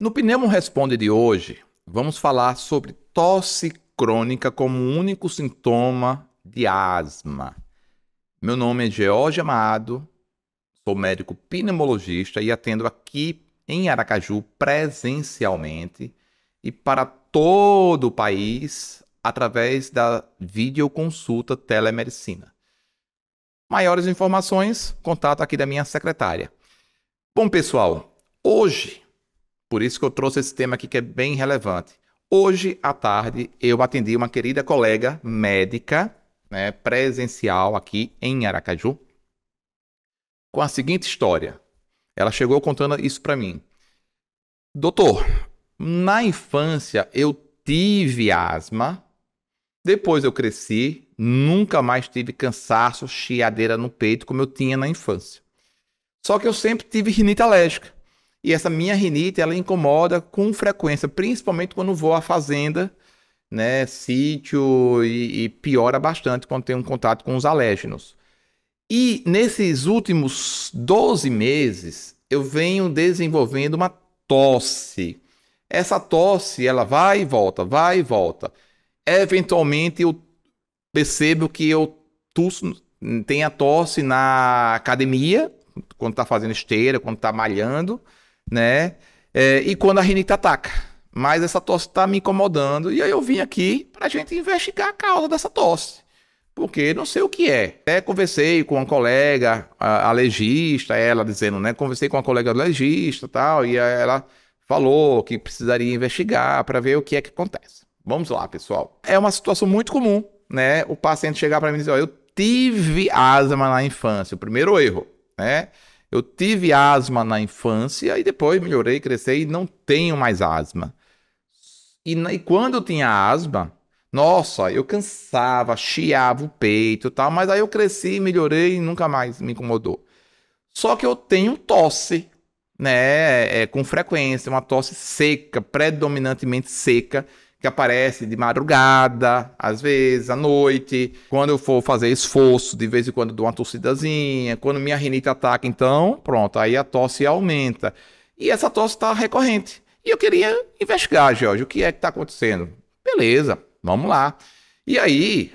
No Pneumo Responde de hoje, vamos falar sobre tosse crônica como único sintoma de asma. Meu nome é George Amado, sou médico pneumologista e atendo aqui em Aracaju presencialmente e para todo o país através da videoconsulta telemedicina. Maiores informações, contato aqui da minha secretária. Bom, pessoal, hoje, por isso que eu trouxe esse tema aqui que é bem relevante. Hoje à tarde eu atendi uma querida colega médica, presencial aqui em Aracaju, com a seguinte história. Ela chegou contando isso para mim. Doutor, na infância eu tive asma, depois eu cresci, nunca mais tive cansaço, chiadeira no peito como eu tinha na infância. Só que eu sempre tive rinite alérgica. E essa minha rinite, ela incomoda com frequência, principalmente quando vou à fazenda, sítio, e piora bastante quando tenho um contato com os alérgenos. E nesses últimos 12 meses, eu venho desenvolvendo uma tosse. Essa tosse, ela vai e volta, vai e volta. Eventualmente, eu percebo que eu tenho a tosse na academia, quando está fazendo esteira, quando está malhando, e quando a rinite ataca. Mas essa tosse está me incomodando. E aí eu vim aqui para a gente investigar a causa dessa tosse. Porque não sei o que é. Até conversei com uma colega alergista, ela dizendo, conversei com uma colega alergista e tal, e ela falou que precisaria investigar para ver o que é que acontece. Vamos lá, pessoal. É uma situação muito comum, O paciente chegar para mim e dizer, eu tive asma na infância. O primeiro erro, Eu tive asma na infância e depois melhorei, cresci e não tenho mais asma. E quando eu tinha asma, nossa, eu cansava, chiava o peito e tal, mas aí eu cresci, melhorei e nunca mais me incomodou. Só que eu tenho tosse, com frequência, uma tosse seca, predominantemente seca, que aparece de madrugada, às vezes, à noite, quando eu for fazer esforço, de vez em quando dou uma tossidazinha, quando minha rinite ataca, então, pronto, aí a tosse aumenta. E essa tosse está recorrente. E eu queria investigar, Jorge, o que é que está acontecendo? Beleza, vamos lá. E aí,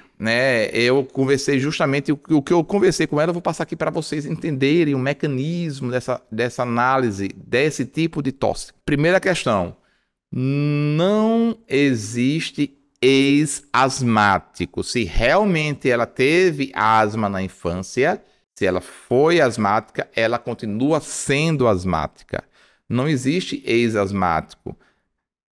eu conversei justamente, o que eu conversei com ela, eu vou passar aqui para vocês entenderem o mecanismo dessa análise, desse tipo de tosse. Primeira questão. Não existe ex-asmático. Se realmente ela teve asma na infância, se ela foi asmática, ela continua sendo asmática. Não existe ex-asmático,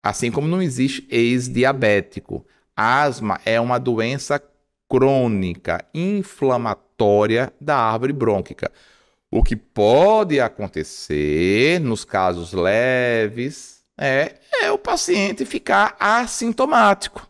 assim como não existe ex-diabético. A asma é uma doença crônica, inflamatória da árvore brônquica. O que pode acontecer nos casos leves é o paciente ficar assintomático.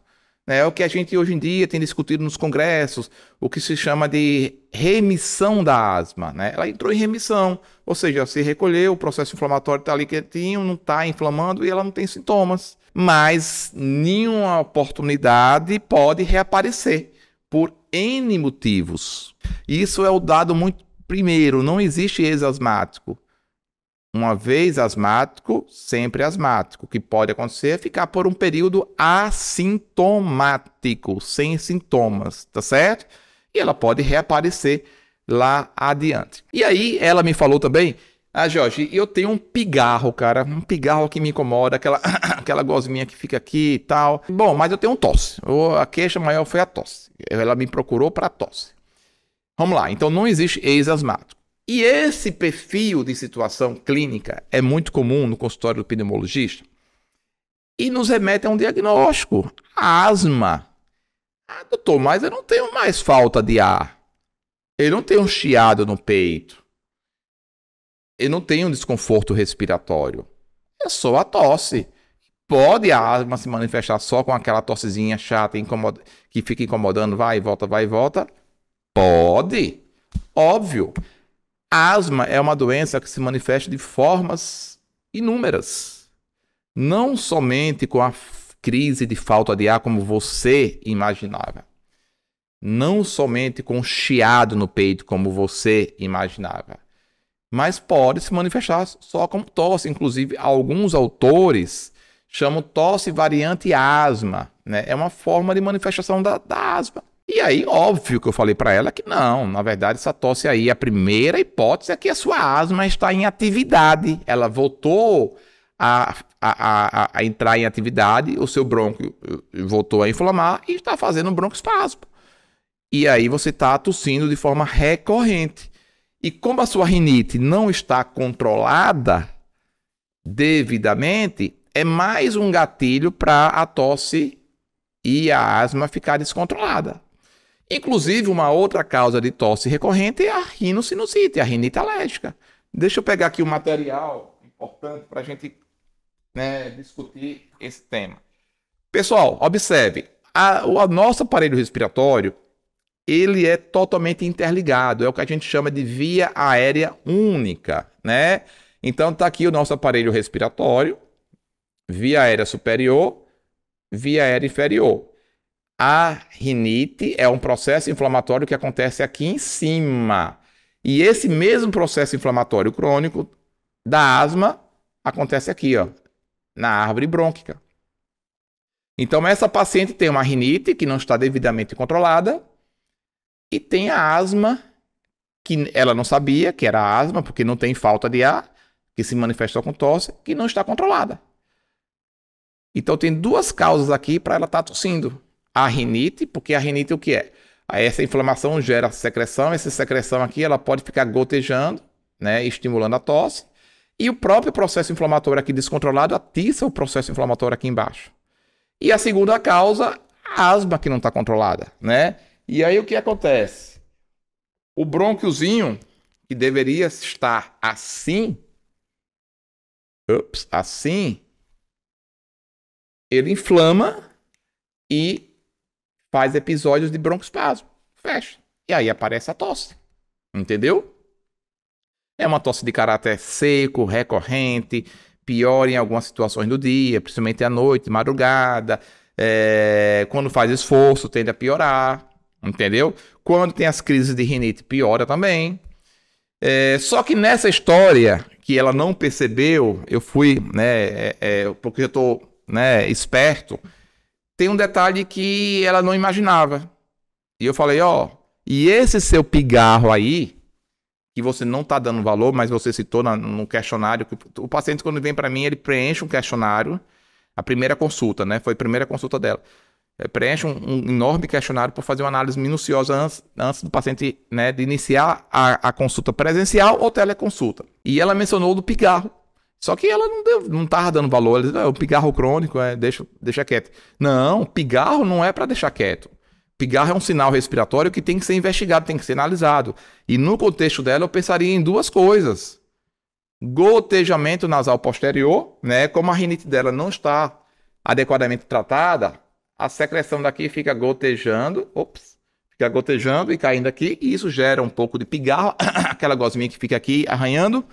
É o que a gente hoje em dia tem discutido nos congressos, o que se chama de remissão da asma. Ela entrou em remissão, ou seja, se recolheu, o processo inflamatório está ali quietinho, não está inflamando e ela não tem sintomas. Mas nenhuma oportunidade pode reaparecer por N motivos. Isso é o dado muito primeiro, não existe ex-asmático. Uma vez asmático, sempre asmático. O que pode acontecer é ficar por um período assintomático, sem sintomas, tá certo? E ela pode reaparecer lá adiante. E aí, ela me falou também, Jorge, eu tenho um pigarro, cara, um pigarro que me incomoda, aquela gosminha que fica aqui e tal. Bom, mas eu tenho um tosse. A queixa maior foi a tosse. Ela me procurou para tosse. Vamos lá, então não existe ex-asmático. E esse perfil de situação clínica é muito comum no consultório do pneumologista e nos remete a um diagnóstico, asma. Doutor, mas eu não tenho mais falta de ar. Eu não tenho um chiado no peito. Eu não tenho um desconforto respiratório. É só a tosse. Pode a asma se manifestar só com aquela tossezinha chata que fica incomodando, vai e volta, vai e volta? Pode. Óbvio. A asma é uma doença que se manifesta de formas inúmeras. Não somente com a crise de falta de ar como você imaginava. Não somente com chiado no peito como você imaginava. mas pode se manifestar só como tosse. Inclusive, alguns autores chamam tosse variante asma, né? É uma forma de manifestação da asma. E aí, óbvio que eu falei para ela que não, na verdade, essa tosse aí, a primeira hipótese é que a sua asma está em atividade. Ela voltou a entrar em atividade, o seu brônquio voltou a inflamar e está fazendo um broncoespasmo. E aí você está tossindo de forma recorrente. E como a sua rinite não está controlada devidamente, é mais um gatilho para a tosse e a asma ficar descontrolada. Inclusive, uma outra causa de tosse recorrente é a rinocinusite, a rinite alérgica. Deixa eu pegar aqui o material importante para a gente, né, discutir esse tema. Pessoal, observe, o nosso aparelho respiratório, ele é totalmente interligado, é o que a gente chama de via aérea única, né? Então tá aqui o nosso aparelho respiratório, via aérea superior, via aérea inferior. A rinite é um processo inflamatório que acontece aqui em cima. E esse mesmo processo inflamatório crônico da asma acontece aqui, ó, na árvore brônquica. Então essa paciente tem uma rinite que não está devidamente controlada e tem a asma que ela não sabia que era asma, porque não tem falta de ar, que se manifestou com tosse, que não está controlada. Então tem duas causas aqui para ela estar tossindo. A rinite, porque a rinite o que é? Essa inflamação gera secreção, essa secreção aqui ela pode ficar gotejando, né, estimulando a tosse. E o próprio processo inflamatório aqui descontrolado atiça o processo inflamatório aqui embaixo. E a segunda causa, a asma que não está controlada, né? E aí o que acontece? O brônquiozinho, que deveria estar assim, assim, ele inflama e faz episódios de broncoespasmo. Fecha. E aí aparece a tosse. Entendeu? É uma tosse de caráter seco, recorrente, pior em algumas situações do dia, principalmente à noite, madrugada. Quando faz esforço, tende a piorar. Entendeu? Quando tem as crises de rinite, piora também. Só que nessa história, que ela não percebeu, eu fui, né, porque eu estou, né, esperto, tem um detalhe que ela não imaginava. E eu falei, ó, e esse seu pigarro aí, que você não está dando valor, mas você citou no questionário, o paciente quando vem para mim, ele preenche um questionário, a primeira consulta, né, foi a primeira consulta dela. Preenche um enorme questionário para fazer uma análise minuciosa antes do paciente, né, de iniciar a consulta presencial ou teleconsulta. E ela mencionou do pigarro. Só que ela não estava dando valor. Ela disse, o pigarro crônico, deixa quieto. Não, pigarro não é para deixar quieto. Pigarro é um sinal respiratório que tem que ser investigado, tem que ser analisado. E no contexto dela, eu pensaria em duas coisas. Gotejamento nasal posterior, né? Como a rinite dela não está adequadamente tratada, a secreção daqui fica gotejando, fica gotejando e caindo aqui, e isso gera um pouco de pigarro, aquela gosminha que fica aqui arranhando,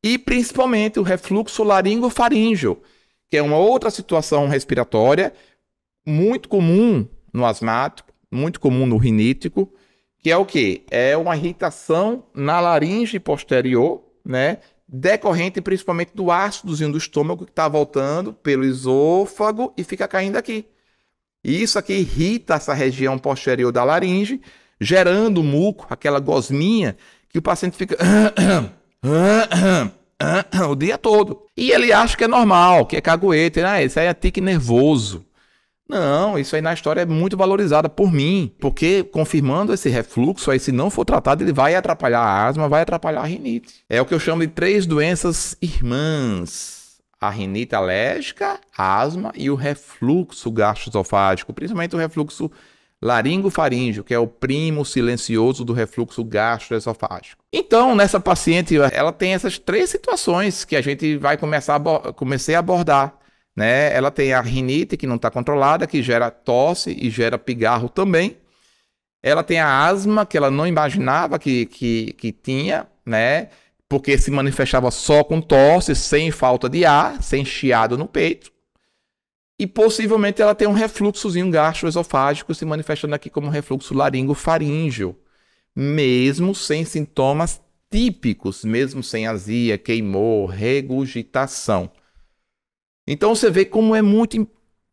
e principalmente o refluxo laringofaríngeo, que é uma outra situação respiratória muito comum no asmático, muito comum no rinítico, que é o quê? É uma irritação na laringe posterior, né? Decorrente principalmente do ácidozinho do estômago que está voltando pelo esôfago e fica caindo aqui. E isso aqui irrita essa região posterior da laringe, gerando muco, aquela gosminha, que o paciente fica o dia todo. E ele acha que é normal, que é caguete, né? Isso aí é tique nervoso. Não, isso aí na história é muito valorizada por mim, porque confirmando esse refluxo, aí se não for tratado, ele vai atrapalhar a asma, vai atrapalhar a rinite. É o que eu chamo de 3 doenças irmãs. A rinite alérgica, a asma e o refluxo gastroesofágico, principalmente o refluxo laringofaríngeo, que é o primo silencioso do refluxo gastroesofágico. Então, nessa paciente, ela tem essas 3 situações que a gente vai comecei a abordar, né? Ela tem a rinite que não está controlada, que gera tosse e gera pigarro também. Ela tem a asma que ela não imaginava que tinha, né? Porque se manifestava só com tosse, sem falta de ar, sem chiado no peito. E possivelmente ela tem um refluxozinho gastroesofágico se manifestando aqui como refluxo laringofaríngeo, mesmo sem sintomas típicos, mesmo sem azia, queimou, regurgitação. Então você vê como é muito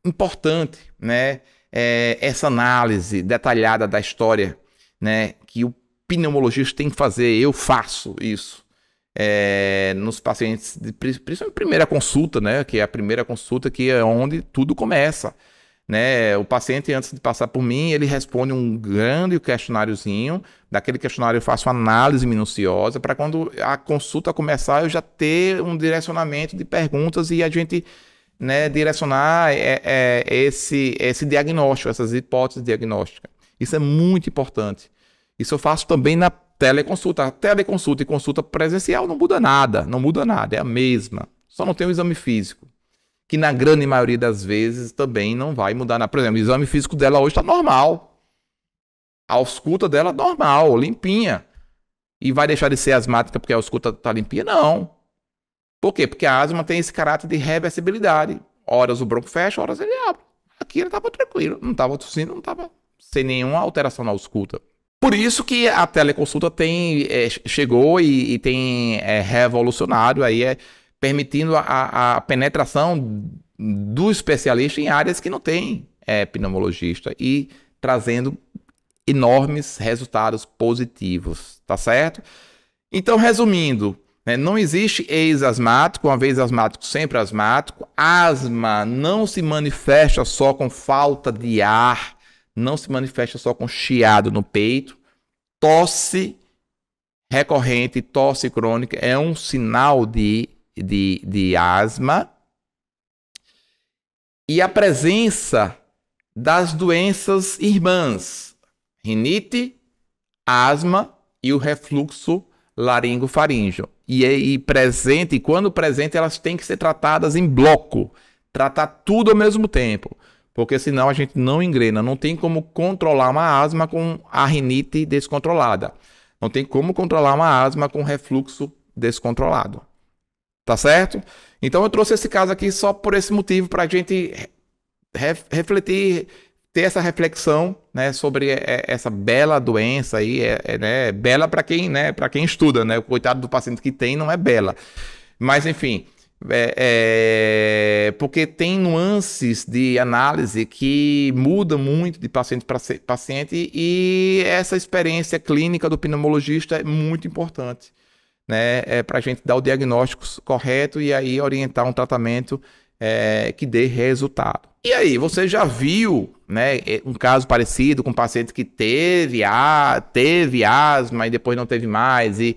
importante, né, essa análise detalhada da história, né, que o pneumologista tem que fazer. Eu faço isso nos pacientes, principalmente primeira consulta, né, que é a primeira consulta, que é onde tudo começa, né? O paciente, antes de passar por mim, ele responde um grande questionáriozinho. Daquele questionário eu faço análise minuciosa para quando a consulta começar eu já ter um direcionamento de perguntas e a gente, né, direcionar esse diagnóstico, essas hipóteses diagnósticas. Isso é muito importante. Isso eu faço também na teleconsulta. A teleconsulta e consulta presencial não muda nada, é a mesma. Só não tem o exame físico, que na grande maioria das vezes também não vai mudar nada. Por exemplo, o exame físico dela hoje está normal. A ausculta dela normal, limpinha. E vai deixar de ser asmática porque a ausculta está limpinha? Não. Por quê? Porque a asma tem esse caráter de reversibilidade. Horas o bronco fecha, horas ele abre. Aqui ele estava tranquilo, não estava tossindo, não estava sem nenhuma alteração na ausculta. Por isso que a teleconsulta chegou e tem revolucionário aí, permitindo a penetração do especialista em áreas que não tem pneumologista e trazendo enormes resultados positivos, tá certo? Então, resumindo, né, não existe ex-asmático, uma vez asmático, sempre asmático. Asma não se manifesta só com falta de ar, não se manifesta só com chiado no peito. Tosse recorrente, tosse crônica é um sinal de asma. E a presença das doenças irmãs, rinite, asma e o refluxo laringofaríngeo. E quando presente, elas têm que ser tratadas em bloco, tratar tudo ao mesmo tempo, porque senão a gente não engrena. Não tem como controlar uma asma com a rinite descontrolada. Não tem como controlar uma asma com refluxo descontrolado. Tá certo? Então eu trouxe esse caso aqui só por esse motivo, para a gente refletir, ter essa reflexão, né, sobre essa bela doença aí, né, bela para quem, né, para quem estuda, né? O coitado do paciente que tem não é bela. Mas enfim, porque tem nuances de análise que mudam muito de paciente para paciente, e essa experiência clínica do pneumologista é muito importante, né, para a gente dar o diagnóstico correto e aí orientar um tratamento que dê resultado. E aí, você já viu, né, um caso parecido com um paciente que teve asma e depois não teve mais, e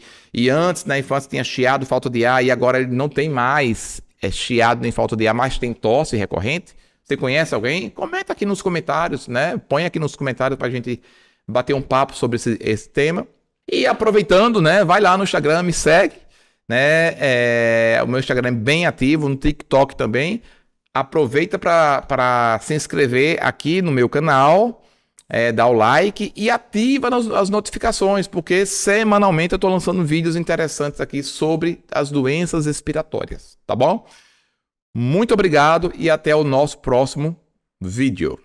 antes na infância tinha chiado, falta de ar, e agora ele não tem mais chiado nem falta de ar, mas tem tosse recorrente? Você conhece alguém? Comenta aqui nos comentários, né? Põe aqui nos comentários para a gente bater um papo sobre esse tema. E aproveitando, né, vai lá no Instagram, me segue, né? O meu Instagram é bem ativo, no TikTok também. Aproveita para se inscrever aqui no meu canal, dá o like e ativa as notificações, porque semanalmente eu estou lançando vídeos interessantes aqui sobre as doenças respiratórias, tá bom? Muito obrigado e até o nosso próximo vídeo.